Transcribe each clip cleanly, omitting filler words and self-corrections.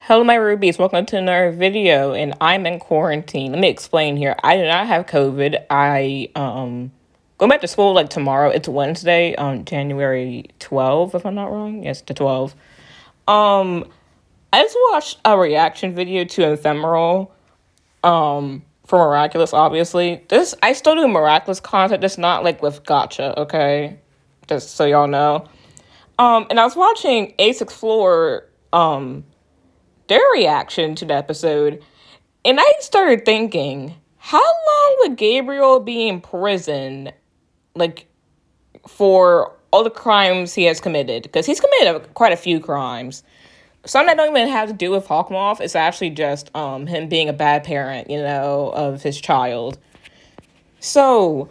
Hello, my rubies. Welcome to another video, and I'm in quarantine. Let me explain here. I do not have COVID. I go back to school like tomorrow. It's Wednesday, January 12th, if I'm not wrong. Yes, the 12th. Um, I just watched a reaction video to Ephemeral, for Miraculous, obviously. This I still do Miraculous content, just not like with Gotcha, okay? Just so y'all know. And I was watching Ace Explore, their reaction to the episode, and I started thinking, how long would Gabriel be in prison, like, for all the crimes he has committed? Because he's committed quite a few crimes. Some that don't even have to do with Hawkmoth. It's actually just him being a bad parent, of his child. So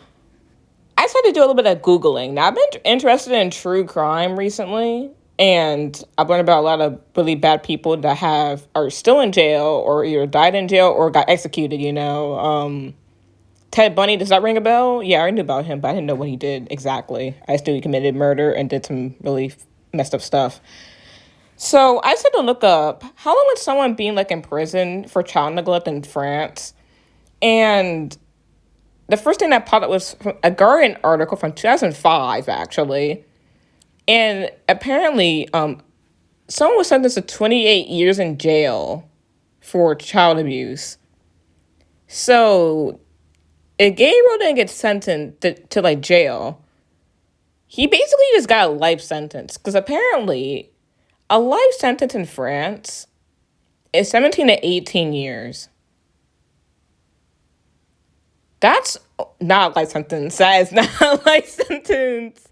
I started to do a little bit of Googling. Now, I've been interested in true crime recently, and I've learned about a lot of really bad people that are still in jail or either died in jail or got executed. Ted Bundy, does that ring a bell? Yeah, I knew about him, but I didn't know what he did exactly. I just knew he committed murder and did some really messed up stuff. So I started to look up, how long would someone be in prison for child neglect in France? And the first thing that popped up was from a Guardian article from 2005, actually. And apparently, someone was sentenced to 28 years in jail for child abuse. So, if Gabriel didn't get sentenced to jail, he basically just got a life sentence. Because apparently, a life sentence in France is 17 to 18 years. That's not a life sentence. That is not a life sentence.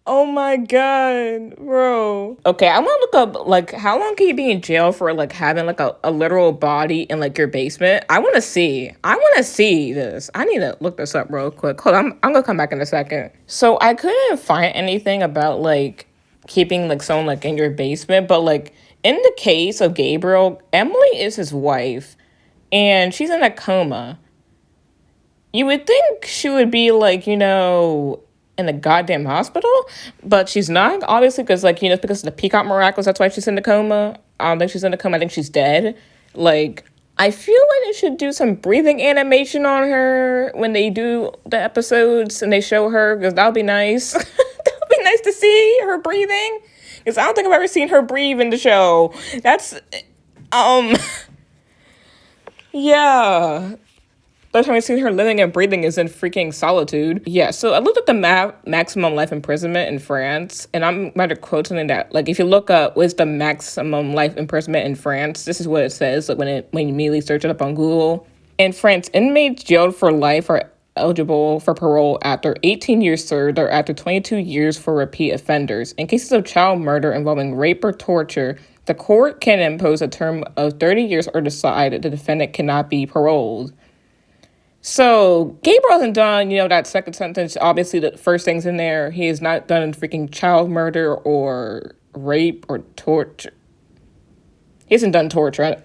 Oh my god, bro. Okay, I want to look up, how long can you be in jail for, having, a literal body in, your basement? I want to see. I want to see this. I need to look this up real quick. Hold on, I'm going to come back in a second. So, I couldn't find anything about, keeping, someone, in your basement. But, in the case of Gabriel, Emily is his wife. And she's in a coma. You would think she would be, in a goddamn hospital, but she's not, obviously, because, because of the Peacock Miraculous, that's why she's in the coma. I don't think she's in the coma. I think she's dead. I feel like they should do some breathing animation on her when they do the episodes and they show her, because that would be nice. That would be nice to see her breathing, because I don't think I've ever seen her breathe in the show. That's, yeah. The last time I've seen her living and breathing is in freaking solitude. Yeah, so I looked at the maximum life imprisonment in France, and I'm about to quote something that, if you look up what's the maximum life imprisonment in France, this is what it says, when you immediately search it up on Google. In France, inmates jailed for life are eligible for parole after 18 years served or after 22 years for repeat offenders. In cases of child murder involving rape or torture, the court can impose a term of 30 years or decide that the defendant cannot be paroled. So, Gabriel hasn't done, that second sentence. Obviously, the first thing's in there. He has not done freaking child murder or rape or torture. He hasn't done torture.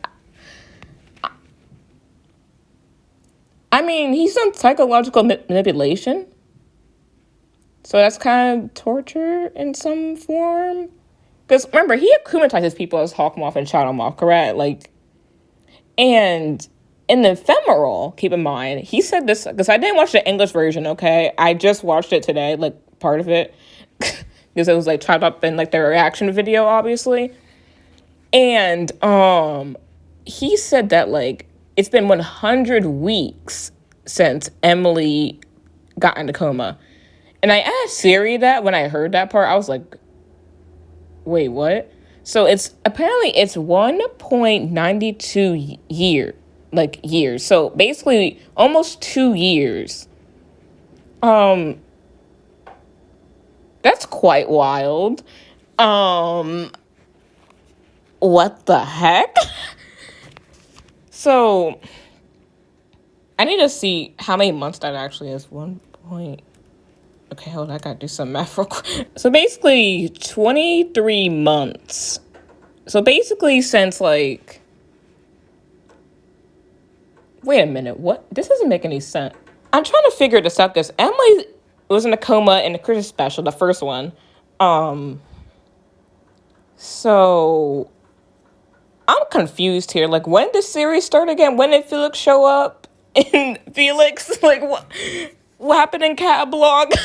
I mean, he's done psychological manipulation. So that's kind of torture in some form. Because, remember, he akumatizes people as Hawkmoth and shadowmoth, correct? And in the Ephemeral, keep in mind, he said this, because I didn't watch the English version, okay? I just watched it today, part of it, because it was, chopped up in, the reaction video, obviously. And, he said that, it's been 100 weeks since Emily got in a coma. And I asked Siri that when I heard that part. I was like, wait, what? So it's 1.92 years. So basically almost 2 years. That's quite wild. What the heck? So I need to see how many months that actually is. Okay, hold on, I gotta do some math real quick. So basically 23 months. So basically since wait a minute, what? This doesn't make any sense. I'm trying to figure this out, because Emily was in a coma in the Christmas special, the first one. So I'm confused here. Like, when did series start again? When did Felix show up? In Felix, like, what happened in Cat Blog? Like,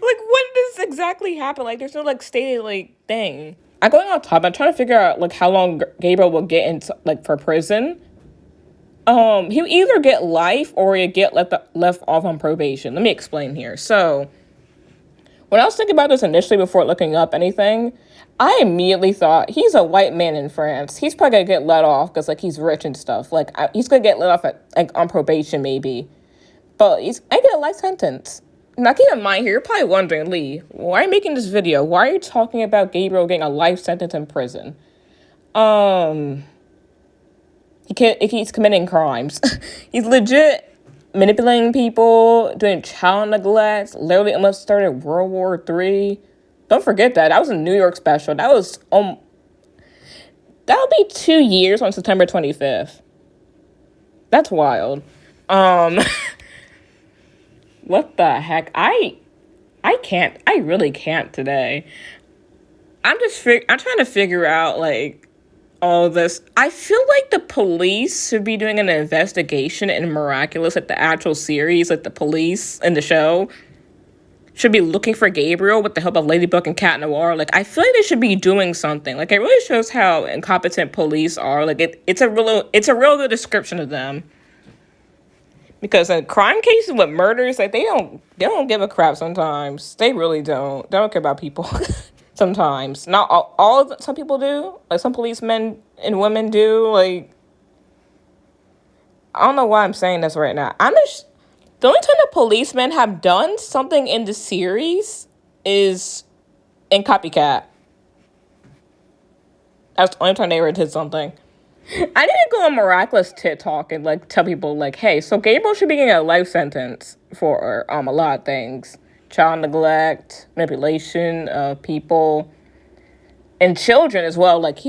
when did this exactly happen? Like, there's no, like, stated, like, thing. I'm going on top. I'm trying to figure out, like, how long Gabriel will get into, like, for prison. He'll either get life or he'll get left off on probation. Let me explain here. So, when I was thinking about this initially before looking up anything, I immediately thought, he's a white man in France. He's probably gonna get let off because, like, he's rich and stuff. Like, he's gonna get let off at, like, on probation maybe. But I get a life sentence. Now, keep in mind here, you're probably wondering, Lee, why are you making this video? Why are you talking about Gabriel getting a life sentence in prison? He's committing crimes. He's legit manipulating people, doing child neglect, literally almost started World War III. Don't forget that. That was a New York special. That'll be 2 years on September 25th. That's wild. What the heck? I can't. I really can't today. I'm trying to figure out, like, all this. I feel like the police should be doing an investigation in Miraculous, like the actual series, like the police in the show should be looking for Gabriel with the help of Ladybug and Cat Noir. Like, I feel like they should be doing something. Like, it really shows how incompetent police are. Like, it's a real good description of them. Because in crime cases with murders, like, they don't give a crap sometimes. They really don't. They don't care about people. Sometimes. Not some people do. Like, some policemen and women do. Like, I don't know why I'm saying this right now. The only time the policemen have done something in the series is in Copycat. That's the only time they ever did something. I need to go on Miraculous TikTok and, like, tell people, like, hey, so Gabriel should be getting a life sentence for a lot of things. Child neglect, manipulation of people, and children as well. Like,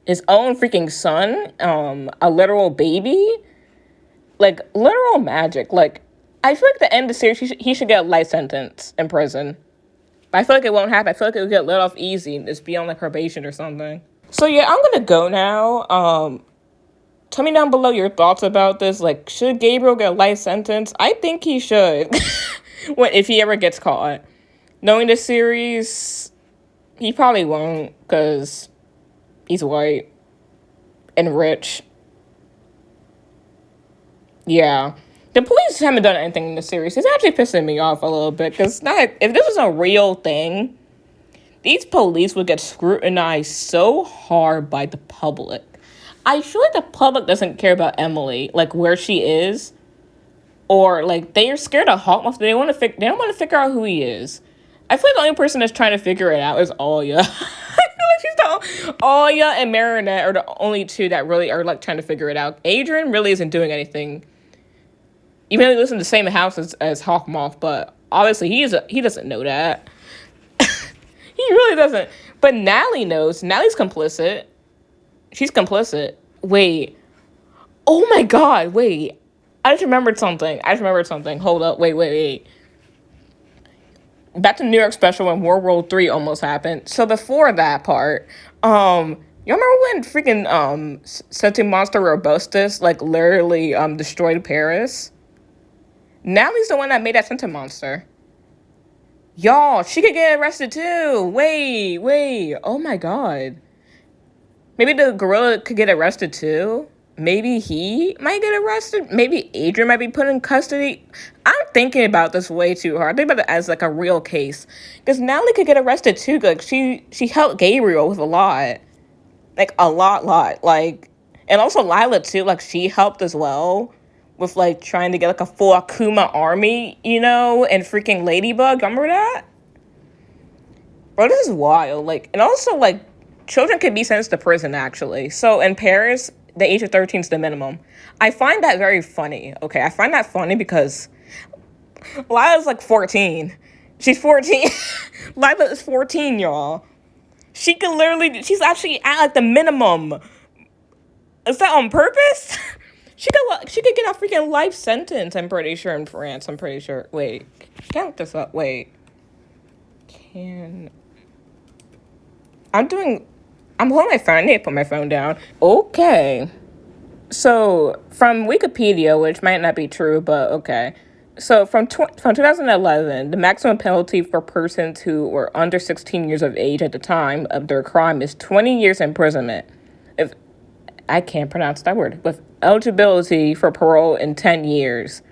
his own freaking son, a literal baby, like, literal magic. Like, I feel like at the end of the series, he should get a life sentence in prison. But I feel like it won't happen. I feel like it'll get let off easy and just be on, like, probation or something. So yeah, I'm gonna go now. Tell me down below your thoughts about this. Like, should Gabriel get a life sentence? I think he should. If he ever gets caught. Knowing the series, he probably won't, because he's white and rich. Yeah. The police haven't done anything in the series. It's actually pissing me off a little bit, because if this was a real thing, these police would get scrutinized so hard by the public. I feel like the public doesn't care about Emily, like, where she is. Or, like, they are scared of Hawkmoth. They don't want to figure out who he is. I feel like the only person that's trying to figure it out is Alya. I feel like Alya and Marinette are the only two that really are, like, trying to figure it out. Adrian really isn't doing anything. Even though he lives in the same house as Hawkmoth, but obviously he doesn't know that. He really doesn't. But Natalie knows. Natalie's complicit. She's complicit. Wait. Oh my god, wait. I just remembered something. Hold up. Wait. Back to New York special when World War III almost happened. So before that part, you remember when freaking Shadowmoth Robustus, like, literally destroyed Paris? Natalie's the one that made that Scented Monster. Y'all, she could get arrested too. Wait. Oh my god. Maybe the gorilla could get arrested too. Maybe he might get arrested. Maybe Adrian might be put in custody. I'm thinking about this way too hard. I think about it as, like, a real case. Because Natalie could get arrested too. Like, she helped Gabriel with a lot. Like, a lot. Like, and also Lila too. Like, she helped as well. With, like, trying to get, like, a full Akuma army, you know, and freaking Ladybug. Remember that? Bro, this is wild. Like, and also, like, children can be sentenced to prison, actually. So, in Paris, the age of 13 is the minimum. I find that very funny, okay? I find that funny because Lila's, like, 14. She's 14. Lila is 14, y'all. She's actually at, like, the minimum. Is that on purpose? She could get a freaking life sentence, I'm pretty sure, in France. I'm pretty sure. Wait. Can't look this up. Wait. I'm doing I'm holding my phone. I need to put my phone down. Okay. So, from Wikipedia, which might not be true, but okay. So, from 2011, the maximum penalty for persons who were under 16 years of age at the time of their crime is 20 years imprisonment. If I can't pronounce that word, with eligibility for parole in 10 years.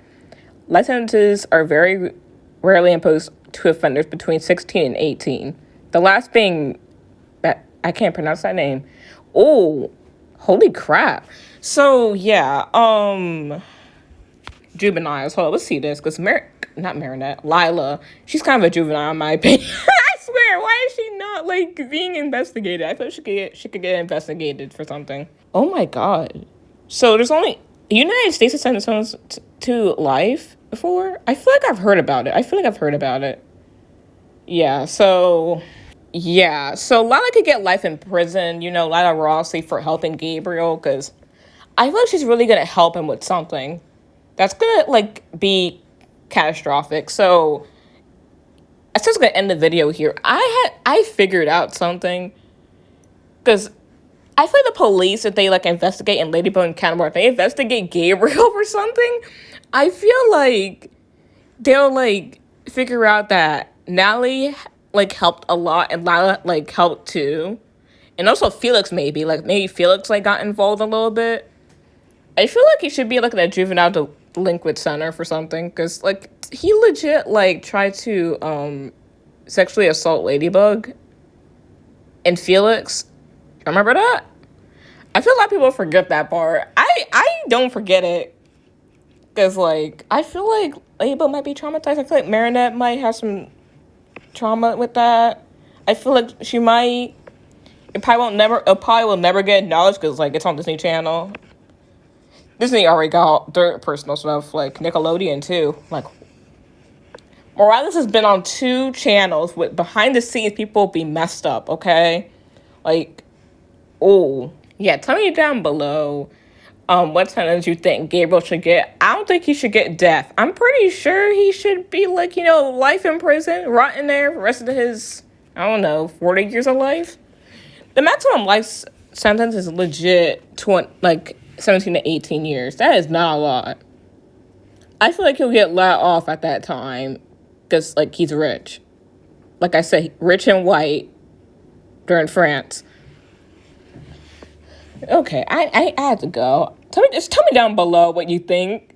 Life sentences are very rarely imposed to offenders between 16 and 18. The last being, I can't pronounce that name. Oh, holy crap. So, yeah, juveniles. Hold on, let's see this, because not Marinette, Lila, she's kind of a juvenile in my opinion. I swear, why is she not, like, being investigated? I thought she could get investigated for something. Oh my god. So there's only, the United States has sentenced someone to life before? I feel like I've heard about it. Yeah, so Lila could get life in prison, Lila Rossi for helping Gabriel, because I feel like she's really gonna help him with something that's gonna, like, be catastrophic. So I was gonna end the video here. I figured out something, because I feel like the police, if they, like, investigate in Ladybug and Cannibal, if they investigate Gabriel for something, I feel like they'll, like, figure out that Natalie, like, helped a lot, and Lila, like, helped too. And also Felix, maybe Felix, like, got involved a little bit. I feel like he should be, like, in a juvenile delinquent center for something, because, like, he legit, like, tried to, sexually assault Ladybug and Felix. Remember that? I feel a lot of people forget that part. I don't forget it. Because, like, I feel like Ladybug might be traumatized. I feel like Marinette might have some trauma with that. I feel like she might. It probably will never get acknowledged because, like, it's on Disney Channel. Disney already got their personal stuff, like Nickelodeon too. Like, Morales has been on 2 channels with behind the scenes people be messed up, okay? Like, oh. Yeah, tell me down below what sentence you think Gabriel should get. I don't think he should get death. I'm pretty sure he should be, like, life in prison, rotting there for the rest of his, I don't know, 40 years of life. The maximum life sentence is legit 17 to 18 years. That is not a lot. I feel like he'll get let off at that time because, like, he's rich. Like I said, rich and white during France. Okay, I had to go. Tell me down below what you think.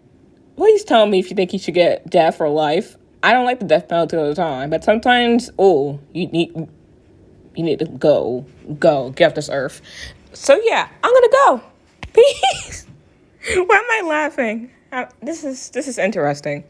Please tell me if you think he should get death or life. I don't like the death penalty all the time, but sometimes, you need to go, get off this earth. So yeah, I'm gonna go. Peace. Why am I laughing? This is interesting.